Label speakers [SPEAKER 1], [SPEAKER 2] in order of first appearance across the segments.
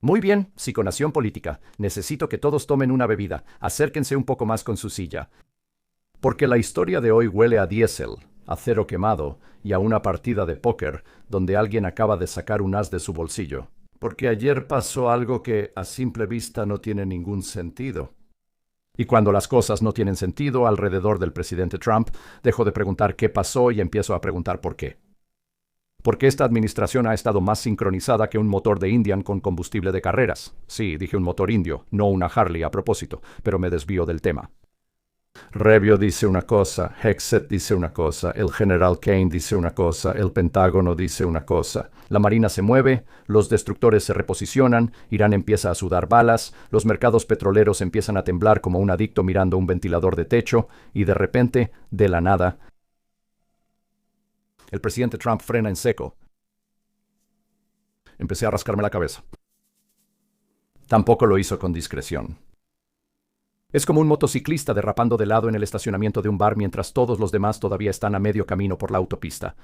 [SPEAKER 1] Muy bien, psiconación política. Necesito que todos tomen una bebida. Acérquense un poco más con su silla. Porque la historia de hoy huele a diésel, acero quemado y a una partida de póker donde alguien acaba de sacar un as de su bolsillo. Porque ayer pasó algo que a simple vista no tiene ningún sentido. Y cuando las cosas no tienen sentido alrededor del presidente Trump, dejo de preguntar qué pasó y empiezo a preguntar por qué. Porque esta administración ha estado más sincronizada que un motor de Indian con combustible de carreras. Sí, dije un motor indio, no una Harley a propósito, pero me desvío del tema. Revio dice una cosa, Hexet dice una cosa, el general Kane dice una cosa, el Pentágono dice una cosa. La Marina se mueve, los destructores se reposicionan, Irán empieza a sudar balas, los mercados petroleros empiezan a temblar como un adicto mirando un ventilador de techo, y de repente, de la nada, el presidente Trump frena en seco. Empecé a rascarme la cabeza. Tampoco lo hizo con discreción. Es como un motociclista derrapando de lado en el estacionamiento de un bar mientras todos los demás todavía están a medio camino por la autopista.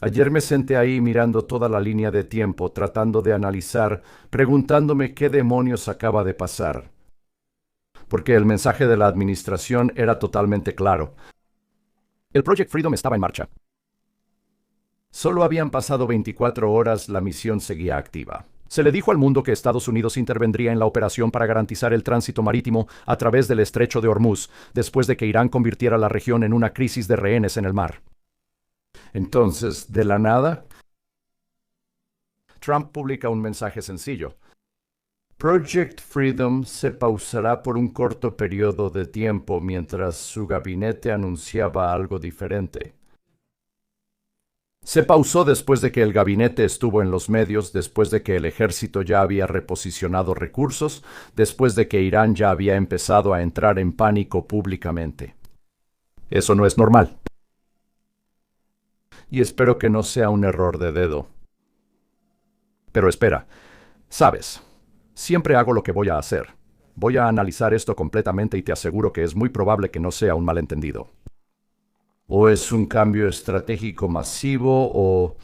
[SPEAKER 1] Ayer me senté ahí mirando toda la línea de tiempo, tratando de analizar, preguntándome qué demonios acaba de pasar. Porque el mensaje de la administración era totalmente claro. El Project Freedom estaba en marcha. Solo habían pasado 24 horas, la misión seguía activa. Se le dijo al mundo que Estados Unidos intervendría en la operación para garantizar el tránsito marítimo a través del estrecho de Hormuz, después de que Irán convirtiera la región en una crisis de rehenes en el mar. Entonces, de la nada, Trump publica un mensaje sencillo. Project Freedom se pausará por un corto periodo de tiempo mientras su gabinete anunciaba algo diferente. Se pausó después de que el gabinete estuvo en los medios, después de que el ejército ya había reposicionado recursos, después de que Irán ya había empezado a entrar en pánico públicamente. Eso no es normal. Y espero que no sea un error de dedo. Pero espera, sabes, siempre hago lo que voy a hacer. Voy a analizar esto completamente y te aseguro que es muy probable que no sea un malentendido. ¿O es un cambio estratégico masivo o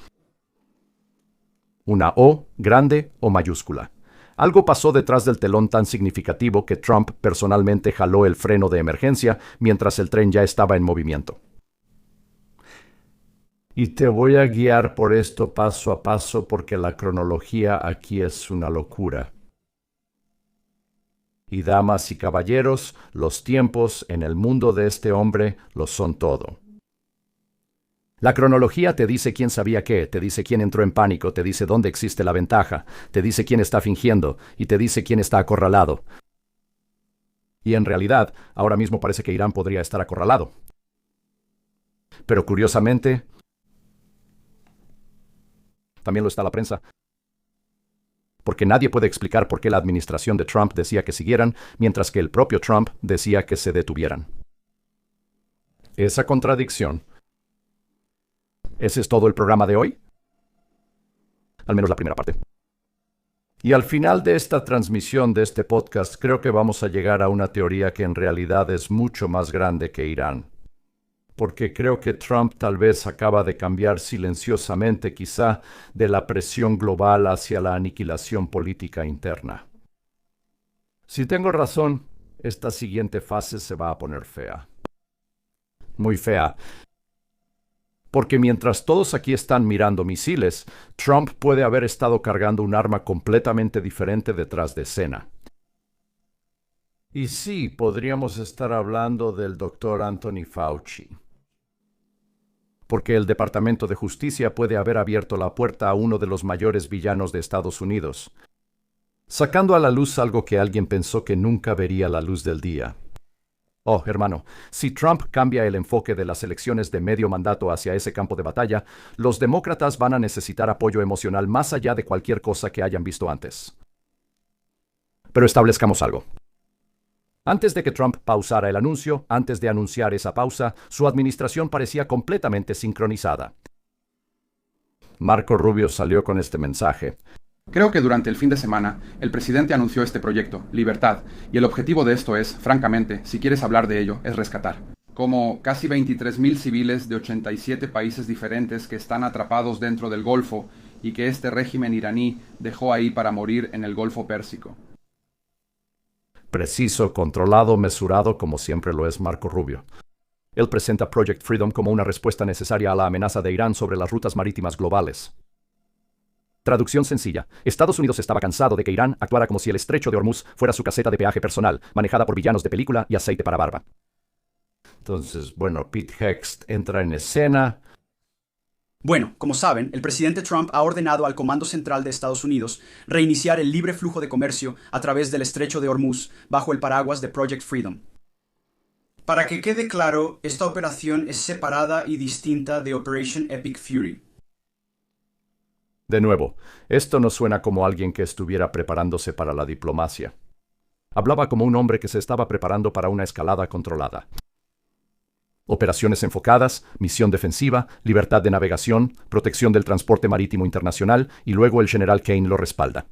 [SPEAKER 1] una O grande o mayúscula? Algo pasó detrás del telón tan significativo que Trump personalmente jaló el freno de emergencia mientras el tren ya estaba en movimiento. Y te voy a guiar por esto paso a paso porque la cronología aquí es una locura. Y damas y caballeros, los tiempos en el mundo de este hombre lo son todo. La cronología te dice quién sabía qué, te dice quién entró en pánico, te dice dónde existe la ventaja, te dice quién está fingiendo y te dice quién está acorralado. Y en realidad, ahora mismo parece que Irán podría estar acorralado. Pero curiosamente, también lo está la prensa. Porque nadie puede explicar por qué la administración de Trump decía que siguieran, mientras que el propio Trump decía que se detuvieran. Esa contradicción. ¿Ese es todo el programa de hoy? Al menos la primera parte. Y al final de esta transmisión de este podcast, creo que vamos a llegar a una teoría que en realidad es mucho más grande que Irán. Porque creo que Trump tal vez acaba de cambiar silenciosamente quizá de la presión global hacia la aniquilación política interna. Si tengo razón, esta siguiente fase se va a poner fea. Muy fea. Porque mientras todos aquí están mirando misiles, Trump puede haber estado cargando un arma completamente diferente detrás de escena. Y sí, podríamos estar hablando del Dr. Anthony Fauci. Porque el Departamento de Justicia puede haber abierto la puerta a uno de los mayores villanos de Estados Unidos, sacando a la luz algo que alguien pensó que nunca vería la luz del día. Oh, hermano, si Trump cambia el enfoque de las elecciones de medio mandato hacia ese campo de batalla, los demócratas van a necesitar apoyo emocional más allá de cualquier cosa que hayan visto antes. Pero establezcamos algo. Antes de que Trump pausara el anuncio, antes de anunciar esa pausa, su administración parecía completamente sincronizada. Marco Rubio salió con este mensaje.
[SPEAKER 2] Creo que durante el fin de semana, el presidente anunció este proyecto, Libertad, y el objetivo de esto es, francamente, si quieres hablar de ello, es rescatar. Como casi 23.000 civiles de 87 países diferentes que están atrapados dentro del Golfo y que este régimen iraní dejó ahí para morir en el Golfo Pérsico.
[SPEAKER 1] Preciso, controlado, mesurado, como siempre lo es Marco Rubio. Él presenta Project Freedom como una respuesta necesaria a la amenaza de Irán sobre las rutas marítimas globales. Traducción sencilla. Estados Unidos estaba cansado de que Irán actuara como si el estrecho de Hormuz fuera su caseta de peaje personal, manejada por villanos de película y aceite para barba. Entonces, bueno, Pete Hegseth entra en escena.
[SPEAKER 3] Bueno, como saben, el presidente Trump ha ordenado al Comando Central de Estados Unidos reiniciar el libre flujo de comercio a través del estrecho de Hormuz bajo el paraguas de Project Freedom. Para que quede claro, esta operación es separada y distinta de Operation Epic Fury.
[SPEAKER 1] De nuevo, esto no suena como alguien que estuviera preparándose para la diplomacia. Hablaba como un hombre que se estaba preparando para una escalada controlada. Operaciones enfocadas, misión defensiva, libertad de navegación, protección del transporte marítimo internacional y luego el general Kane lo respalda.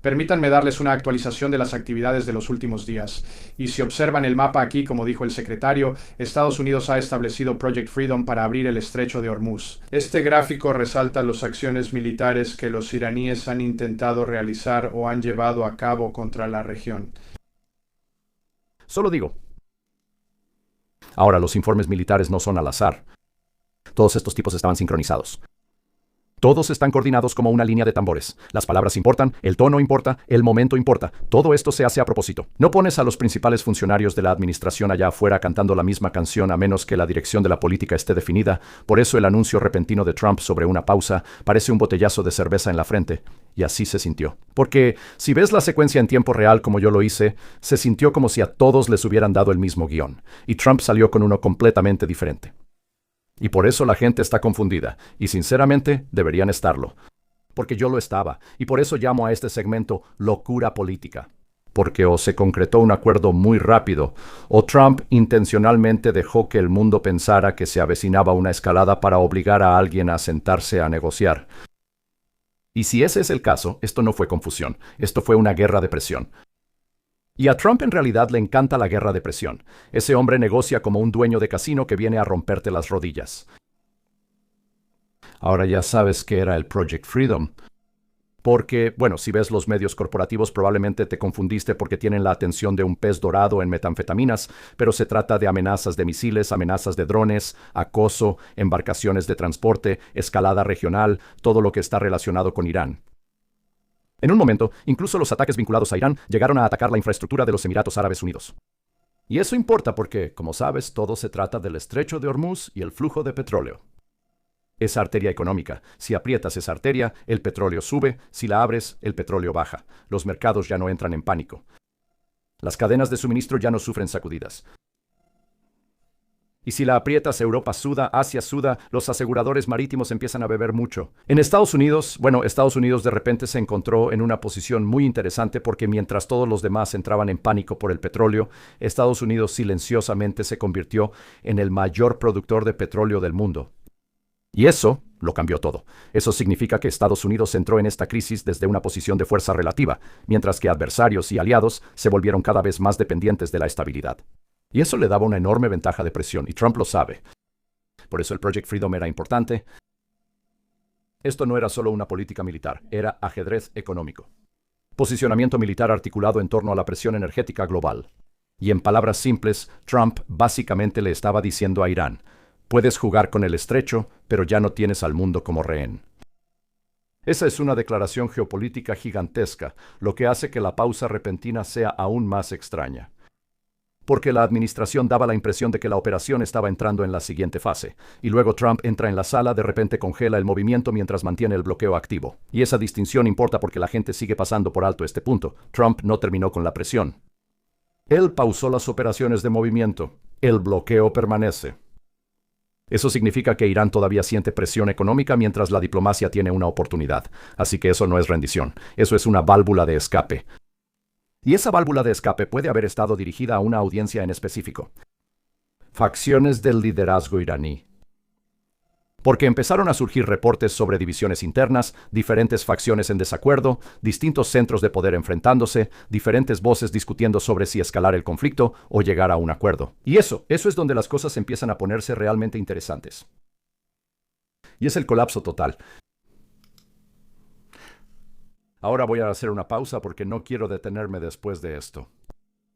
[SPEAKER 4] Permítanme darles una actualización de las actividades de los últimos días. Y si observan el mapa aquí, como dijo el secretario, Estados Unidos ha establecido Project Freedom para abrir el estrecho de Hormuz. Este gráfico resalta las acciones militares que los iraníes han intentado realizar o han llevado a cabo contra la región.
[SPEAKER 1] Solo digo. Ahora, los informes militares no son al azar. Todos estos tipos estaban sincronizados. Todos están coordinados como una línea de tambores. Las palabras importan, el tono importa, el momento importa. Todo esto se hace a propósito. No pones a los principales funcionarios de la administración allá afuera cantando la misma canción a menos que la dirección de la política esté definida. Por eso el anuncio repentino de Trump sobre una pausa parece un botellazo de cerveza en la frente. Y así se sintió. Porque si ves la secuencia en tiempo real como yo lo hice, se sintió como si a todos les hubieran dado el mismo guión. Y Trump salió con uno completamente diferente. Y por eso la gente está confundida, y sinceramente deberían estarlo. Porque yo lo estaba, y por eso llamo a este segmento locura política. Porque o se concretó un acuerdo muy rápido, o Trump intencionalmente dejó que el mundo pensara que se avecinaba una escalada para obligar a alguien a sentarse a negociar. Y si ese es el caso, esto no fue confusión, esto fue una guerra de presión. Y a Trump en realidad le encanta la guerra de presión. Ese hombre negocia como un dueño de casino que viene a romperte las rodillas. Ahora ya sabes qué era el Project Freedom. Porque, bueno, si ves los medios corporativos probablemente te confundiste porque tienen la atención de un pez dorado en metanfetaminas, pero se trata de amenazas de misiles, amenazas de drones, acoso, embarcaciones de transporte, escalada regional, todo lo que está relacionado con Irán. En un momento, incluso los ataques vinculados a Irán llegaron a atacar la infraestructura de los Emiratos Árabes Unidos. Y eso importa porque, como sabes, todo se trata del estrecho de Hormuz y el flujo de petróleo. Esa arteria económica. Si aprietas esa arteria, el petróleo sube. Si la abres, el petróleo baja. Los mercados ya no entran en pánico. Las cadenas de suministro ya no sufren sacudidas. Y si la aprietas, Europa suda, Asia suda, los aseguradores marítimos empiezan a beber mucho. En Estados Unidos, Estados Unidos de repente se encontró en una posición muy interesante porque mientras todos los demás entraban en pánico por el petróleo, Estados Unidos silenciosamente se convirtió en el mayor productor de petróleo del mundo. Y eso lo cambió todo. Eso significa que Estados Unidos entró en esta crisis desde una posición de fuerza relativa, mientras que adversarios y aliados se volvieron cada vez más dependientes de la estabilidad. Y eso le daba una enorme ventaja de presión, y Trump lo sabe. Por eso el Project Freedom era importante. Esto no era solo una política militar, era ajedrez económico. Posicionamiento militar articulado en torno a la presión energética global. Y en palabras simples, Trump básicamente le estaba diciendo a Irán, puedes jugar con el estrecho, pero ya no tienes al mundo como rehén. Esa es una declaración geopolítica gigantesca, lo que hace que la pausa repentina sea aún más extraña. Porque la administración daba la impresión de que la operación estaba entrando en la siguiente fase, y luego Trump entra en la sala, de repente congela el movimiento mientras mantiene el bloqueo activo. Y esa distinción importa porque la gente sigue pasando por alto este punto. Trump no terminó con la presión. Él pausó las operaciones de movimiento. El bloqueo permanece. Eso significa que Irán todavía siente presión económica mientras la diplomacia tiene una oportunidad. Así que eso no es rendición. Eso es una válvula de escape. Y esa válvula de escape puede haber estado dirigida a una audiencia en específico. Facciones del liderazgo iraní. Porque empezaron a surgir reportes sobre divisiones internas, diferentes facciones en desacuerdo, distintos centros de poder enfrentándose, diferentes voces discutiendo sobre si escalar el conflicto o llegar a un acuerdo. Y eso es donde las cosas empiezan a ponerse realmente interesantes. Y es el colapso total. Ahora voy a hacer una pausa porque no quiero detenerme después de esto.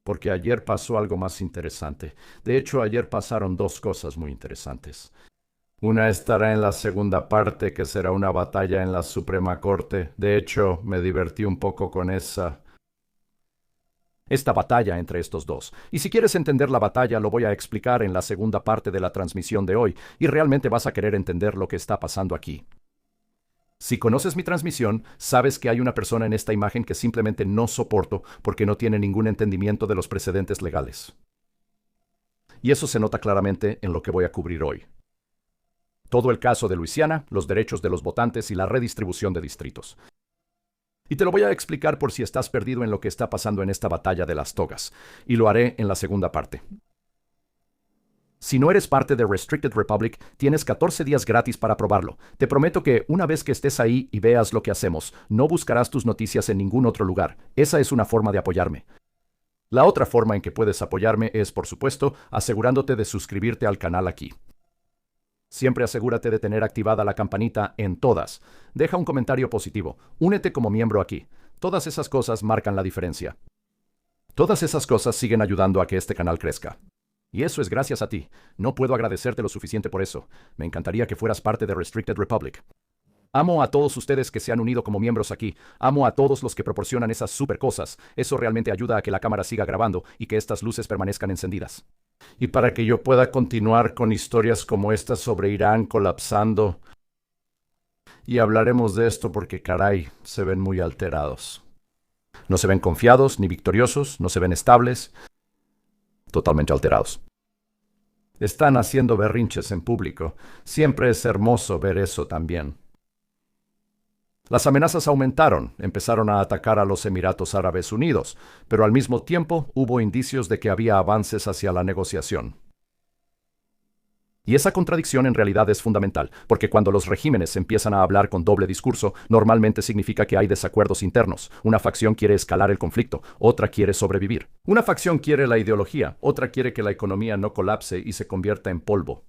[SPEAKER 1] Porque ayer pasó algo más interesante. De hecho, ayer pasaron dos cosas muy interesantes. Una estará en la segunda parte, que será una batalla en la Suprema Corte. De hecho, me divertí un poco con esta batalla entre estos dos. Y si quieres entender la batalla, lo voy a explicar en la segunda parte de la transmisión de hoy, y realmente vas a querer entender lo que está pasando aquí. Si conoces mi transmisión, sabes que hay una persona en esta imagen que simplemente no soporto porque no tiene ningún entendimiento de los precedentes legales. Y eso se nota claramente en lo que voy a cubrir hoy. Todo el caso de Luisiana, los derechos de los votantes y la redistribución de distritos. Y te lo voy a explicar por si estás perdido en lo que está pasando en esta batalla de las togas, y lo haré en la segunda parte. Si no eres parte de Restricted Republic, tienes 14 días gratis para probarlo. Te prometo que una vez que estés ahí y veas lo que hacemos, no buscarás tus noticias en ningún otro lugar. Esa es una forma de apoyarme. La otra forma en que puedes apoyarme es, por supuesto, asegurándote de suscribirte al canal aquí. Siempre asegúrate de tener activada la campanita en todas. Deja un comentario positivo. Únete como miembro aquí. Todas esas cosas marcan la diferencia. Todas esas cosas siguen ayudando a que este canal crezca. Y eso es gracias a ti. No puedo agradecerte lo suficiente por eso. Me encantaría que fueras parte de Restricted Republic. Amo a todos ustedes que se han unido como miembros aquí. Amo a todos los que proporcionan esas super cosas. Eso realmente ayuda a que la cámara siga grabando y que estas luces permanezcan encendidas. Y para que yo pueda continuar con historias como esta sobre Irán colapsando. Y hablaremos de esto porque, caray, se ven muy alterados. No se ven confiados ni victoriosos, no se ven estables. Totalmente alterados. Están haciendo berrinches en público. Siempre es hermoso ver eso también. Las amenazas aumentaron, empezaron a atacar a los Emiratos Árabes Unidos, pero al mismo tiempo hubo indicios de que había avances hacia la negociación. Y esa contradicción en realidad es fundamental, porque cuando los regímenes empiezan a hablar con doble discurso, normalmente significa que hay desacuerdos internos. Una facción quiere escalar el conflicto, otra quiere sobrevivir. Una facción quiere la ideología, otra quiere que la economía no colapse y se convierta en polvo.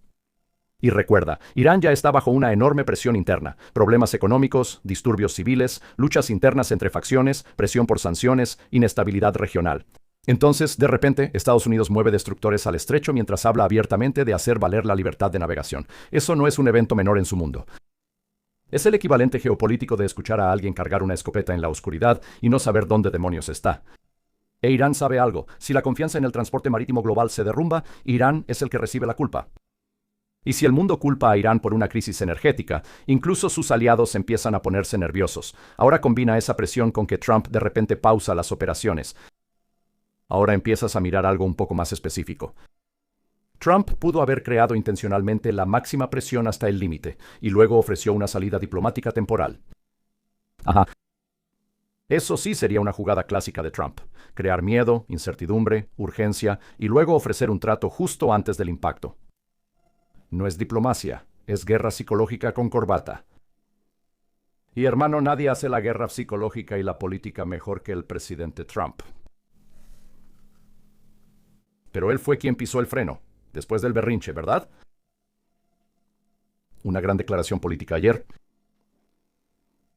[SPEAKER 1] Y recuerda, Irán ya está bajo una enorme presión interna, problemas económicos, disturbios civiles, luchas internas entre facciones, presión por sanciones, inestabilidad regional. Entonces, de repente, Estados Unidos mueve destructores al estrecho mientras habla abiertamente de hacer valer la libertad de navegación. Eso no es un evento menor en su mundo. Es el equivalente geopolítico de escuchar a alguien cargar una escopeta en la oscuridad y no saber dónde demonios está. E Irán sabe algo. Si la confianza en el transporte marítimo global se derrumba, Irán es el que recibe la culpa. Y si el mundo culpa a Irán por una crisis energética, incluso sus aliados empiezan a ponerse nerviosos. Ahora combina esa presión con que Trump de repente pausa las operaciones. Ahora empiezas a mirar algo un poco más específico. Trump pudo haber creado intencionalmente la máxima presión hasta el límite, y luego ofreció una salida diplomática temporal. Ajá. Eso sí sería una jugada clásica de Trump. Crear miedo, incertidumbre, urgencia, y luego ofrecer un trato justo antes del impacto. No es diplomacia, es guerra psicológica con corbata. Y hermano, nadie hace la guerra psicológica y la política mejor que el presidente Trump. Pero él fue quien pisó el freno, después del berrinche, ¿verdad? Una gran declaración política ayer.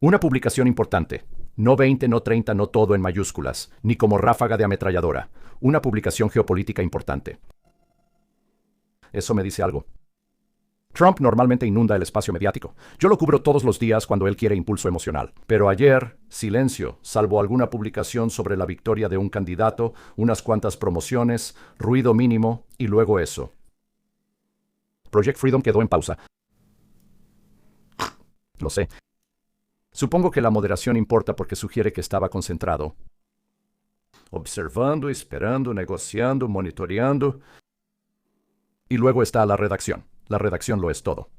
[SPEAKER 1] Una publicación importante. No 20, no 30, no todo en mayúsculas, ni como ráfaga de ametralladora. Una publicación geopolítica importante. Eso me dice algo. Trump normalmente inunda el espacio mediático. Yo lo cubro todos los días cuando él quiere impulso emocional. Pero ayer, silencio, salvo alguna publicación sobre la victoria de un candidato, unas cuantas promociones, ruido mínimo y luego eso. Project Freedom quedó en pausa. Lo sé. Supongo que la moderación importa porque sugiere que estaba concentrado. Observando, esperando, negociando, monitoreando. Y luego está la redacción. La redacción lo es todo.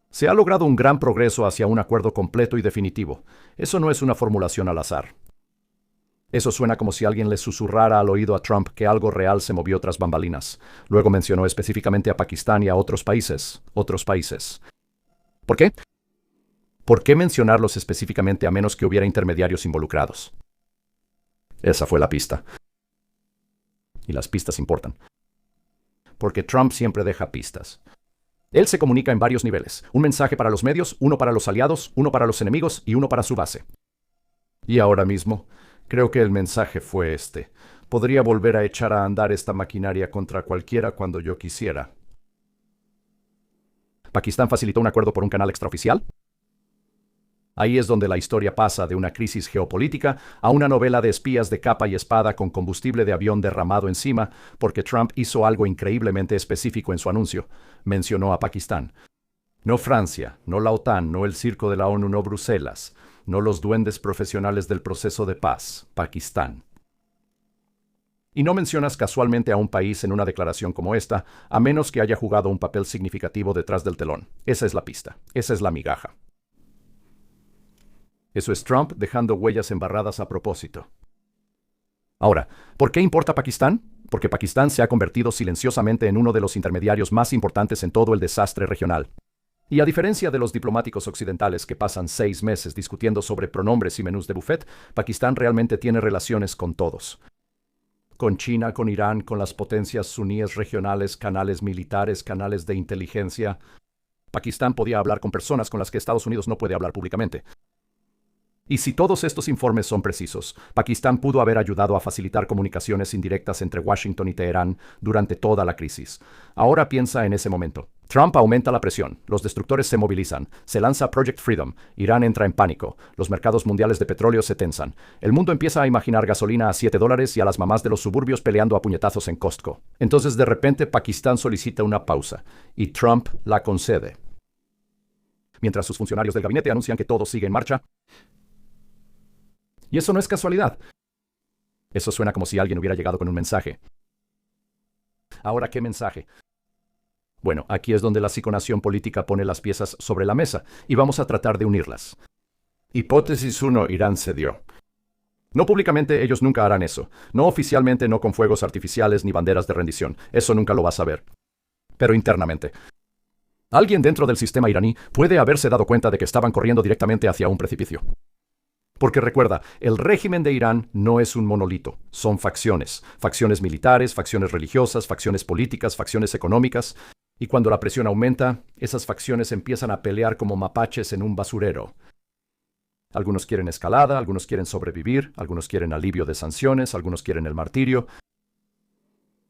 [SPEAKER 1] Se ha logrado un gran progreso hacia un acuerdo completo y definitivo. Eso no es una formulación al azar. Eso suena como si alguien le susurrara al oído a Trump que algo real se movió tras bambalinas. Luego mencionó específicamente a Pakistán y a otros países. Otros países. ¿Por qué? ¿Por qué mencionarlos específicamente a menos que hubiera intermediarios involucrados? Esa fue la pista. Y las pistas importan. Porque Trump siempre deja pistas. Él se comunica en varios niveles. Un mensaje para los medios, uno para los aliados, uno para los enemigos y uno para su base. Y ahora mismo, creo que el mensaje fue este. Podría volver a echar a andar esta maquinaria contra cualquiera cuando yo quisiera. ¿Pakistán facilitó un acuerdo por un canal extraoficial? Ahí es donde la historia pasa de una crisis geopolítica a una novela de espías de capa y espada con combustible de avión derramado encima, porque Trump hizo algo increíblemente específico en su anuncio. Mencionó a Pakistán. No Francia, no la OTAN, no el circo de la ONU, no Bruselas, no los duendes profesionales del proceso de paz, Pakistán. Y no mencionas casualmente a un país en una declaración como esta, a menos que haya jugado un papel significativo detrás del telón. Esa es la pista, esa es la migaja. Eso es Trump dejando huellas embarradas a propósito. Ahora, ¿por qué importa Pakistán? Porque Pakistán se ha convertido silenciosamente en uno de los intermediarios más importantes en todo el desastre regional. Y a diferencia de los diplomáticos occidentales que pasan 6 meses discutiendo sobre pronombres y menús de buffet, Pakistán realmente tiene relaciones con todos. Con China, con Irán, con las potencias suníes regionales, canales militares, canales de inteligencia. Pakistán podía hablar con personas con las que Estados Unidos no puede hablar públicamente. Y si todos estos informes son precisos, Pakistán pudo haber ayudado a facilitar comunicaciones indirectas entre Washington y Teherán durante toda la crisis. Ahora piensa en ese momento. Trump aumenta la presión, los destructores se movilizan, se lanza Project Freedom, Irán entra en pánico, los mercados mundiales de petróleo se tensan, el mundo empieza a imaginar gasolina a $7 y a las mamás de los suburbios peleando a puñetazos en Costco. Entonces de repente Pakistán solicita una pausa, y Trump la concede. Mientras sus funcionarios del gabinete anuncian que todo sigue en marcha. Y eso no es casualidad. Eso suena como si alguien hubiera llegado con un mensaje. Ahora, ¿qué mensaje? Bueno, aquí es donde la psiconación política pone las piezas sobre la mesa, y vamos a tratar de unirlas. Hipótesis 1, Irán cedió. No públicamente, ellos nunca harán eso. No oficialmente, no con fuegos artificiales ni banderas de rendición. Eso nunca lo vas a ver. Pero internamente. Alguien dentro del sistema iraní puede haberse dado cuenta de que estaban corriendo directamente hacia un precipicio. Porque recuerda, el régimen de Irán no es un monolito, son facciones. Facciones militares, facciones religiosas, facciones políticas, facciones económicas. Y cuando la presión aumenta, esas facciones empiezan a pelear como mapaches en un basurero. Algunos quieren escalada, algunos quieren sobrevivir, algunos quieren alivio de sanciones, algunos quieren el martirio.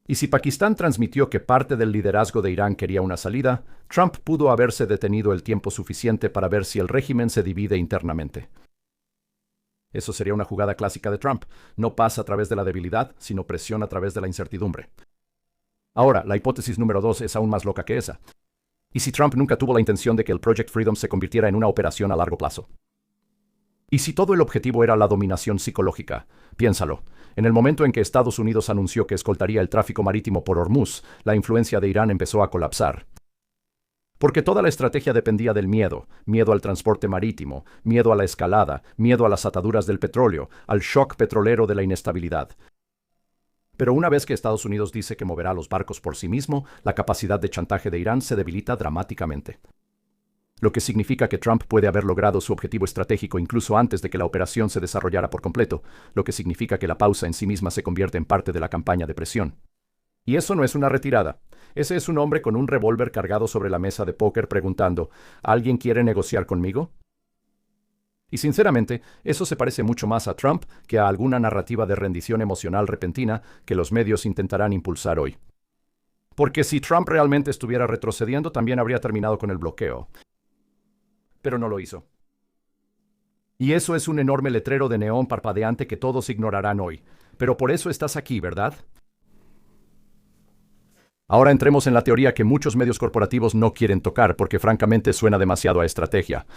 [SPEAKER 1] Y si Pakistán transmitió que parte del liderazgo de Irán quería una salida, Trump pudo haberse detenido el tiempo suficiente para ver si el régimen se divide internamente. Eso sería una jugada clásica de Trump. No pasa a través de la debilidad, sino presión a través de la incertidumbre. Ahora, la hipótesis número 2 es aún más loca que esa. ¿Y si Trump nunca tuvo la intención de que el Project Freedom se convirtiera en una operación a largo plazo? ¿Y si todo el objetivo era la dominación psicológica? Piénsalo. En el momento en que Estados Unidos anunció que escoltaría el tráfico marítimo por Hormuz, la influencia de Irán empezó a colapsar. Porque toda la estrategia dependía del miedo, miedo al transporte marítimo, miedo a la escalada, miedo a las ataduras del petróleo, al shock petrolero de la inestabilidad. Pero una vez que Estados Unidos dice que moverá los barcos por sí mismo, la capacidad de chantaje de Irán se debilita dramáticamente. Lo que significa que Trump puede haber logrado su objetivo estratégico incluso antes de que la operación se desarrollara por completo, lo que significa que la pausa en sí misma se convierte en parte de la campaña de presión. Y eso no es una retirada. Ese es un hombre con un revólver cargado sobre la mesa de póker preguntando, ¿alguien quiere negociar conmigo? Y sinceramente, eso se parece mucho más a Trump que a alguna narrativa de rendición emocional repentina que los medios intentarán impulsar hoy. Porque si Trump realmente estuviera retrocediendo, también habría terminado con el bloqueo. Pero no lo hizo. Y eso es un enorme letrero de neón parpadeante que todos ignorarán hoy. Pero por eso estás aquí, ¿verdad? Ahora entremos en la teoría que muchos medios corporativos no quieren tocar porque francamente suena demasiado a estrategia.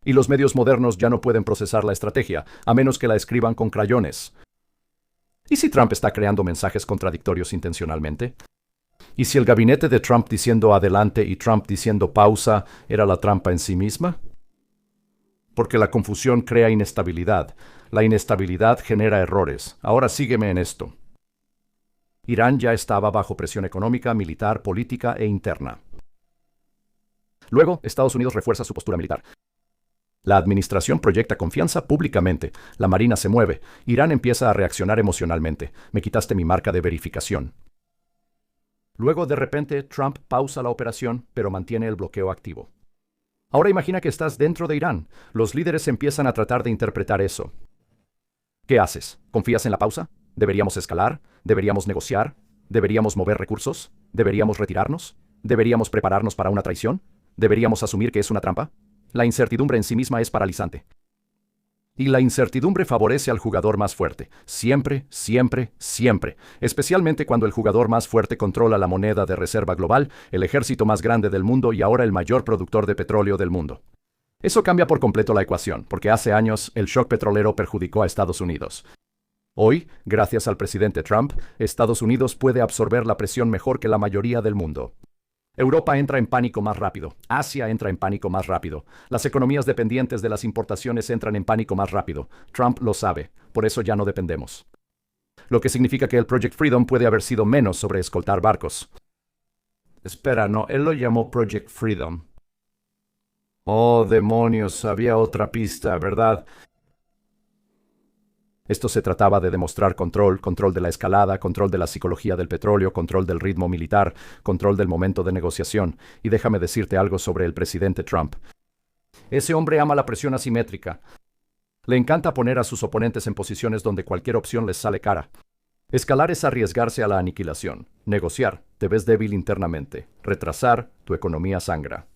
[SPEAKER 1] Y los medios modernos ya no pueden procesar la estrategia, a menos que la escriban con crayones. ¿Y si Trump está creando mensajes contradictorios intencionalmente? ¿Y si el gabinete de Trump diciendo adelante y Trump diciendo pausa era la trampa en sí misma? Porque la confusión crea inestabilidad. La inestabilidad genera errores. Ahora sígueme en esto. Irán ya estaba bajo presión económica, militar, política e interna. Luego, Estados Unidos refuerza su postura militar. La administración proyecta confianza públicamente. La Marina se mueve. Irán empieza a reaccionar emocionalmente. Me quitaste mi marca de verificación. Luego, de repente, Trump pausa la operación, pero mantiene el bloqueo activo. Ahora imagina que estás dentro de Irán. Los líderes empiezan a tratar de interpretar eso. ¿Qué haces? ¿Confías en la pausa? ¿Deberíamos escalar? ¿Deberíamos negociar? ¿Deberíamos mover recursos? ¿Deberíamos retirarnos? ¿Deberíamos prepararnos para una traición? ¿Deberíamos asumir que es una trampa? La incertidumbre en sí misma es paralizante. Y la incertidumbre favorece al jugador más fuerte. Siempre, siempre, siempre. Especialmente cuando el jugador más fuerte controla la moneda de reserva global, el ejército más grande del mundo y ahora el mayor productor de petróleo del mundo. Eso cambia por completo la ecuación, porque hace años el shock petrolero perjudicó a Estados Unidos. Hoy, gracias al presidente Trump, Estados Unidos puede absorber la presión mejor que la mayoría del mundo. Europa entra en pánico más rápido. Asia entra en pánico más rápido. Las economías dependientes de las importaciones entran en pánico más rápido. Trump lo sabe. Por eso ya no dependemos. Lo que significa que el Project Freedom puede haber sido menos sobre escoltar barcos. Espera, no, él lo llamó Project Freedom. Oh, demonios, había otra pista, ¿verdad? Esto se trataba de demostrar control de la escalada, control de la psicología del petróleo, control del ritmo militar, control del momento de negociación. Y déjame decirte algo sobre el presidente Trump. Ese hombre ama la presión asimétrica. Le encanta poner a sus oponentes en posiciones donde cualquier opción les sale cara. Escalar es arriesgarse a la aniquilación. Negociar, te ves débil internamente. Retrasar, tu economía sangra.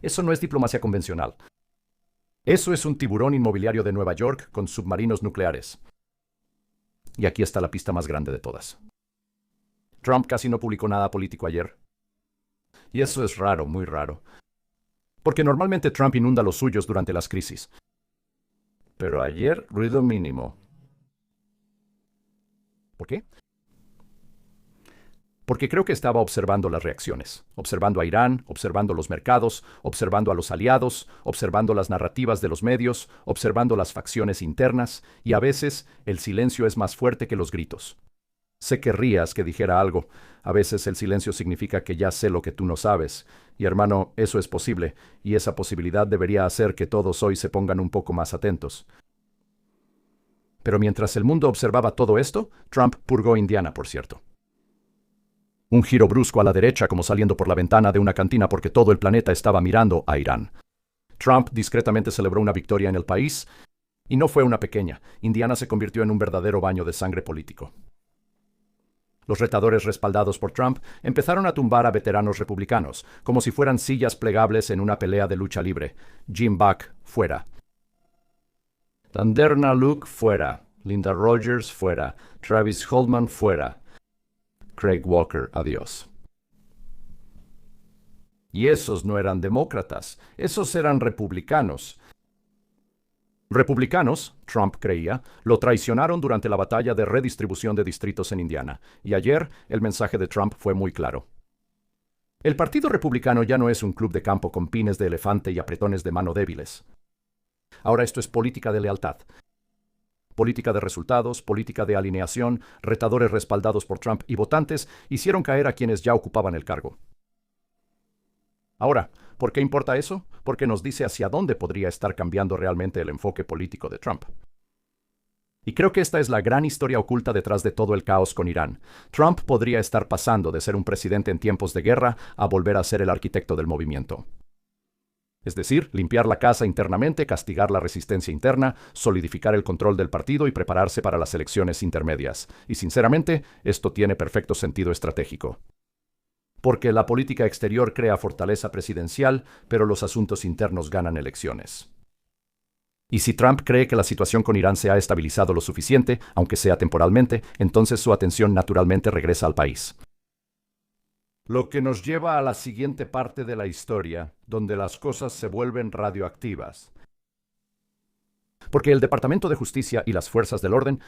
[SPEAKER 1] Eso no es diplomacia convencional. Eso es un tiburón inmobiliario de Nueva York con submarinos nucleares. Y aquí está la pista más grande de todas. Trump casi no publicó nada político ayer. Y eso es raro, muy raro. Porque normalmente Trump inunda los suyos durante las crisis. Pero ayer, ruido mínimo. ¿Por qué? Porque creo que estaba observando las reacciones, observando a Irán, observando los mercados, observando a los aliados, observando las narrativas de los medios, observando las facciones internas, y a veces el silencio es más fuerte que los gritos. Sé que querrías que dijera algo. A veces el silencio significa que ya sé lo que tú no sabes. Y hermano, eso es posible, y esa posibilidad debería hacer que todos hoy se pongan un poco más atentos. Pero mientras el mundo observaba todo esto, Trump purgó Indiana, por cierto. Un giro brusco a la derecha como saliendo por la ventana de una cantina porque todo el planeta estaba mirando a Irán. Trump discretamente celebró una victoria en el país, y no fue una pequeña. Indiana se convirtió en un verdadero baño de sangre político. Los retadores respaldados por Trump empezaron a tumbar a veteranos republicanos, como si fueran sillas plegables en una pelea de lucha libre. Jim Buck, fuera. Tanderna Luke, fuera. Linda Rogers, fuera. Travis Holdman, fuera. Craig Walker, adiós. Y esos no eran demócratas, esos eran republicanos. Republicanos, Trump creía, lo traicionaron durante la batalla de redistribución de distritos en Indiana, y ayer el mensaje de Trump fue muy claro. El Partido Republicano ya no es un club de campo con pines de elefante y apretones de mano débiles. Ahora esto es política de lealtad. Política de resultados, política de alineación, retadores respaldados por Trump y votantes hicieron caer a quienes ya ocupaban el cargo. Ahora, ¿por qué importa eso? Porque nos dice hacia dónde podría estar cambiando realmente el enfoque político de Trump. Y creo que esta es la gran historia oculta detrás de todo el caos con Irán. Trump podría estar pasando de ser un presidente en tiempos de guerra a volver a ser el arquitecto del movimiento. Es decir, limpiar la casa internamente, castigar la resistencia interna, solidificar el control del partido y prepararse para las elecciones intermedias. Y sinceramente, esto tiene perfecto sentido estratégico. Porque la política exterior crea fortaleza presidencial, pero los asuntos internos ganan elecciones. Y si Trump cree que la situación con Irán se ha estabilizado lo suficiente, aunque sea temporalmente, entonces su atención naturalmente regresa al país. Lo que nos lleva a la siguiente parte de la historia, donde las cosas se vuelven radioactivas. Porque el Departamento de Justicia y las fuerzas del orden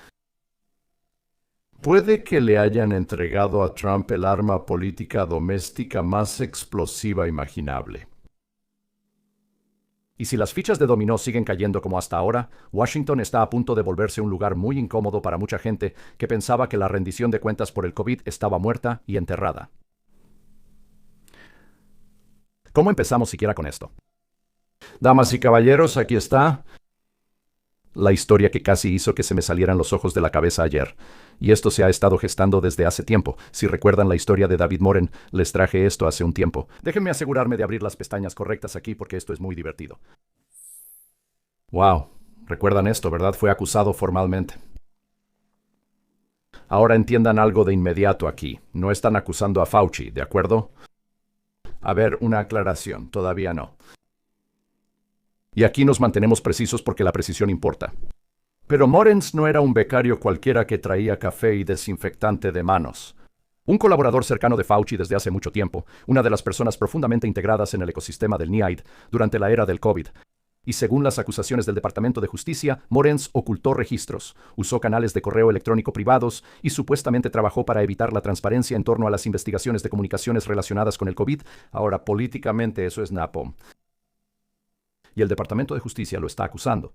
[SPEAKER 1] puede que le hayan entregado a Trump el arma política doméstica más explosiva imaginable. Y si las fichas de dominó siguen cayendo como hasta ahora, Washington está a punto de volverse un lugar muy incómodo para mucha gente que pensaba que la rendición de cuentas por el COVID estaba muerta y enterrada. ¿Cómo empezamos siquiera con esto? Damas y caballeros, aquí está la historia que casi hizo que se me salieran los ojos de la cabeza ayer. Y esto se ha estado gestando desde hace tiempo. Si recuerdan la historia de David Moren, les traje esto hace un tiempo. Déjenme asegurarme de abrir las pestañas correctas aquí porque esto es muy divertido. ¡Wow! Recuerdan esto, ¿verdad? Fue acusado formalmente. Ahora entiendan algo de inmediato aquí. No están acusando a Fauci, ¿de acuerdo? A ver, una aclaración. Todavía no. Y aquí nos mantenemos precisos porque la precisión importa. Pero Morens no era un becario cualquiera que traía café y desinfectante de manos. Un colaborador cercano de Fauci desde hace mucho tiempo, una de las personas profundamente integradas en el ecosistema del NIAID durante la era del COVID. Y según las acusaciones del Departamento de Justicia, Morens ocultó registros, usó canales de correo electrónico privados y supuestamente trabajó para evitar la transparencia en torno a las investigaciones de comunicaciones relacionadas con el COVID. Ahora, políticamente eso es napalm. Y el Departamento de Justicia lo está acusando.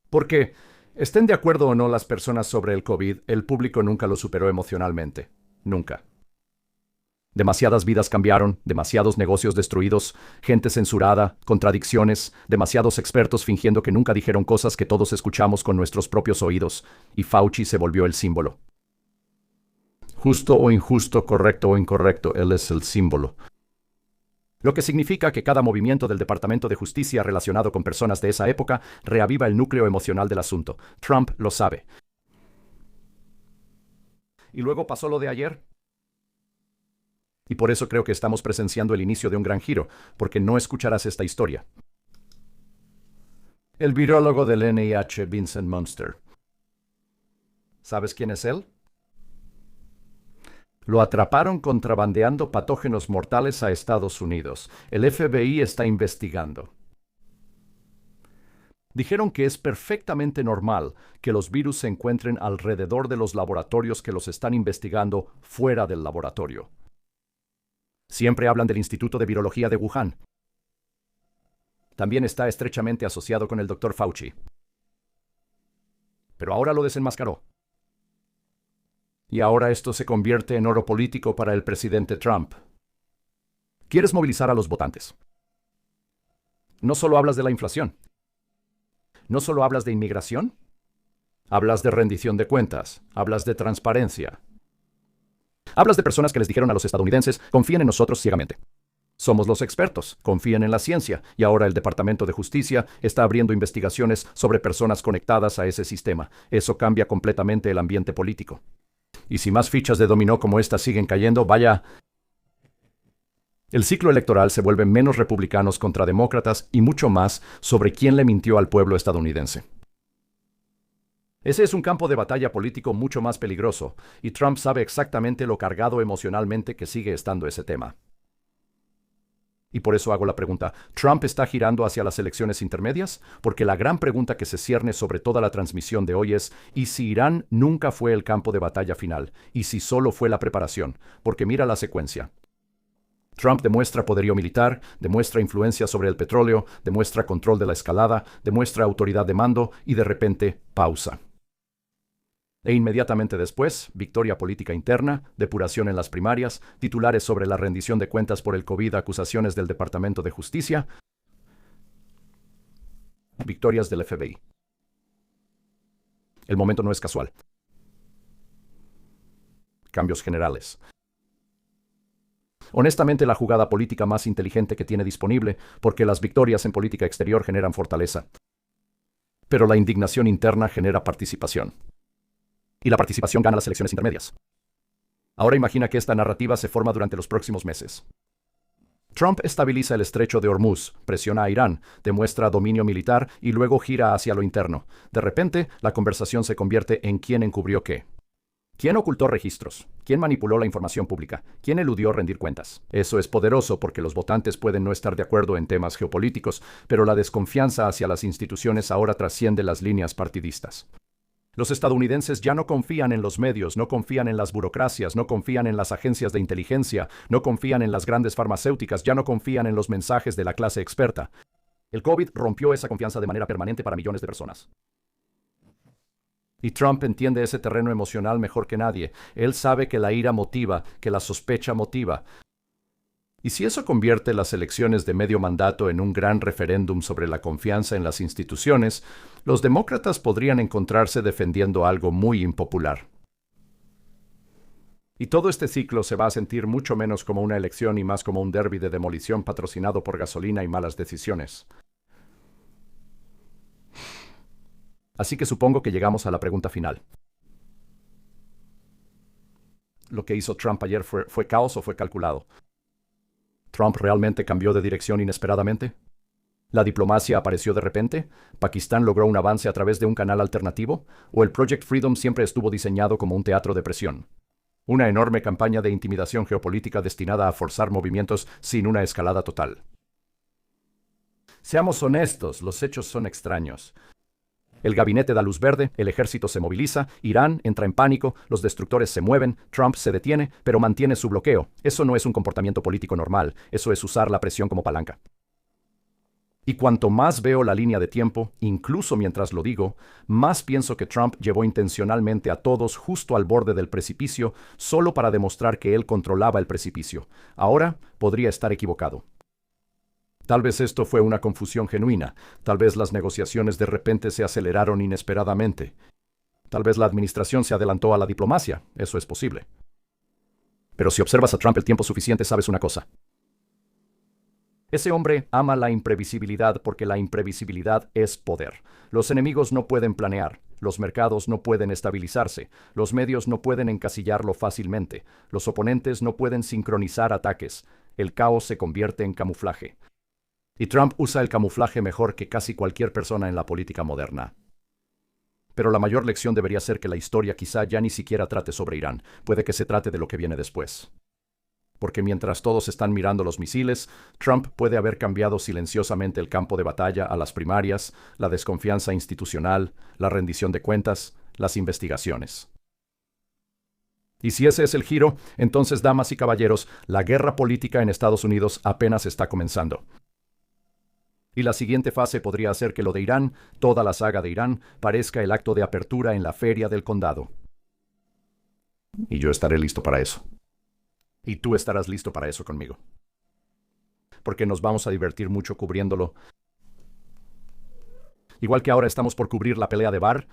[SPEAKER 1] Porque, estén de acuerdo o no las personas sobre el COVID, el público nunca lo superó emocionalmente. Nunca. Demasiadas vidas cambiaron, demasiados negocios destruidos, gente censurada, contradicciones, demasiados expertos fingiendo que nunca dijeron cosas que todos escuchamos con nuestros propios oídos, y Fauci se volvió el símbolo. Justo o injusto, correcto o incorrecto, él es el símbolo. Lo que significa que cada movimiento del Departamento de Justicia relacionado con personas de esa época reaviva el núcleo emocional del asunto. Trump lo sabe. Y luego pasó lo de ayer. Y por eso creo que estamos presenciando el inicio de un gran giro, porque no escucharás esta historia. El virólogo del NIH, Vincent Munster. ¿Sabes quién es él? Lo atraparon contrabandeando patógenos mortales a Estados Unidos. El FBI está investigando. Dijeron que es perfectamente normal que los virus se encuentren alrededor de los laboratorios que los están investigando fuera del laboratorio. Siempre hablan del Instituto de Virología de Wuhan. También está estrechamente asociado con el Dr. Fauci. Pero ahora lo desenmascaró. Y ahora esto se convierte en oro político para el presidente Trump. Quieres movilizar a los votantes. No solo hablas de la inflación. No solo hablas de inmigración. Hablas de rendición de cuentas. Hablas de transparencia. Hablas de personas que les dijeron a los estadounidenses, confíen en nosotros ciegamente. Somos los expertos, confíen en la ciencia, y ahora el Departamento de Justicia está abriendo investigaciones sobre personas conectadas a ese sistema. Eso cambia completamente el ambiente político. Y si más fichas de dominó como estas siguen cayendo, vaya... El ciclo electoral se vuelve menos republicanos contra demócratas y mucho más sobre quién le mintió al pueblo estadounidense. Ese es un campo de batalla político mucho más peligroso, y Trump sabe exactamente lo cargado emocionalmente que sigue estando ese tema. Y por eso hago la pregunta, ¿Trump está girando hacia las elecciones intermedias? Porque la gran pregunta que se cierne sobre toda la transmisión de hoy es, ¿y si Irán nunca fue el campo de batalla final? ¿Y si solo fue la preparación? Porque mira la secuencia. Trump demuestra poderío militar, demuestra influencia sobre el petróleo, demuestra control de la escalada, demuestra autoridad de mando y de repente, pausa. E inmediatamente después, victoria política interna, depuración en las primarias, titulares sobre la rendición de cuentas por el COVID, acusaciones del Departamento de Justicia, victorias del FBI. El momento no es casual. Cambios generales. Honestamente, la jugada política más inteligente que tiene disponible, porque las victorias en política exterior generan fortaleza. Pero la indignación interna genera participación. Y la participación gana las elecciones intermedias. Ahora imagina que esta narrativa se forma durante los próximos meses. Trump estabiliza el estrecho de Hormuz, presiona a Irán, demuestra dominio militar y luego gira hacia lo interno. De repente, la conversación se convierte en quién encubrió qué. ¿Quién ocultó registros? ¿Quién manipuló la información pública? ¿Quién eludió rendir cuentas? Eso es poderoso porque los votantes pueden no estar de acuerdo en temas geopolíticos, pero la desconfianza hacia las instituciones ahora trasciende las líneas partidistas. Los estadounidenses ya no confían en los medios, no confían en las burocracias, no confían en las agencias de inteligencia, no confían en las grandes farmacéuticas, ya no confían en los mensajes de la clase experta. El COVID rompió esa confianza de manera permanente para millones de personas. Y Trump entiende ese terreno emocional mejor que nadie. Él sabe que la ira motiva, que la sospecha motiva. Y si eso convierte las elecciones de medio mandato en un gran referéndum sobre la confianza en las instituciones, los demócratas podrían encontrarse defendiendo algo muy impopular. Y todo este ciclo se va a sentir mucho menos como una elección y más como un derbi de demolición patrocinado por gasolina y malas decisiones. Así que supongo que llegamos a la pregunta final. ¿Lo que hizo Trump ayer fue caos o fue calculado? ¿Trump realmente cambió de dirección inesperadamente? ¿La diplomacia apareció de repente? ¿Pakistán logró un avance a través de un canal alternativo? ¿O el Project Freedom siempre estuvo diseñado como un teatro de presión? Una enorme campaña de intimidación geopolítica destinada a forzar movimientos sin una escalada total. Seamos honestos, los hechos son extraños. El gabinete da luz verde, el ejército se moviliza, Irán entra en pánico, los destructores se mueven, Trump se detiene, pero mantiene su bloqueo. Eso no es un comportamiento político normal, eso es usar la presión como palanca. Y cuanto más veo la línea de tiempo, incluso mientras lo digo, más pienso que Trump llevó intencionalmente a todos justo al borde del precipicio solo para demostrar que él controlaba el precipicio. Ahora podría estar equivocado. Tal vez esto fue una confusión genuina, tal vez las negociaciones de repente se aceleraron inesperadamente. Tal vez la administración se adelantó a la diplomacia, eso es posible. Pero si observas a Trump el tiempo suficiente, sabes una cosa. Ese hombre ama la imprevisibilidad porque la imprevisibilidad es poder. Los enemigos no pueden planear, los mercados no pueden estabilizarse, los medios no pueden encasillarlo fácilmente, los oponentes no pueden sincronizar ataques, el caos se convierte en camuflaje. Y Trump usa el camuflaje mejor que casi cualquier persona en la política moderna. Pero la mayor lección debería ser que la historia quizá ya ni siquiera trate sobre Irán, puede que se trate de lo que viene después. Porque mientras todos están mirando los misiles, Trump puede haber cambiado silenciosamente el campo de batalla a las primarias, la desconfianza institucional, la rendición de cuentas, las investigaciones. Y si ese es el giro, entonces, damas y caballeros, la guerra política en Estados Unidos apenas está comenzando. Y la siguiente fase podría hacer que lo de Irán, toda la saga de Irán, parezca el acto de apertura en la feria del condado. Y yo estaré listo para eso. Y tú estarás listo para eso conmigo. Porque nos vamos a divertir mucho cubriéndolo. Igual que ahora estamos por cubrir la pelea de Barr.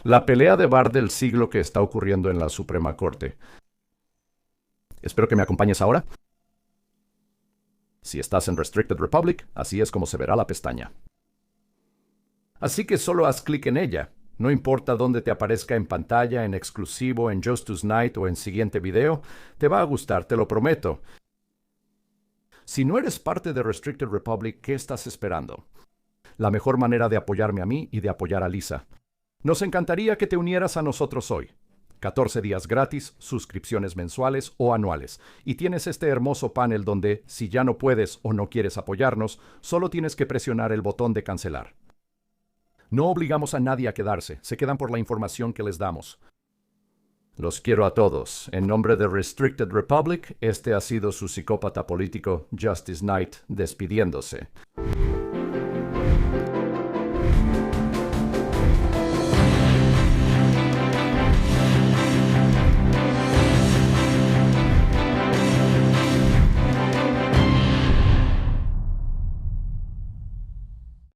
[SPEAKER 1] La pelea de Barr del siglo que está ocurriendo en la Suprema Corte. Espero que me acompañes ahora. Si estás en Restricted Republic, así es como se verá la pestaña. Así que solo haz clic en ella. No importa dónde te aparezca en pantalla, en exclusivo, en Just Tonight o en siguiente video, te va a gustar, te lo prometo. Si no eres parte de Restricted Republic, ¿qué estás esperando? La mejor manera de apoyarme a mí y de apoyar a Lisa. Nos encantaría que te unieras a nosotros hoy. 14 días gratis, suscripciones mensuales o anuales. Y tienes este hermoso panel donde, si ya no puedes o no quieres apoyarnos, solo tienes que presionar el botón de cancelar. No obligamos a nadie a quedarse, se quedan por la información que les damos. Los quiero a todos. En nombre de Restricted Republic, este ha sido su psicópata político, Justice Knight, despidiéndose.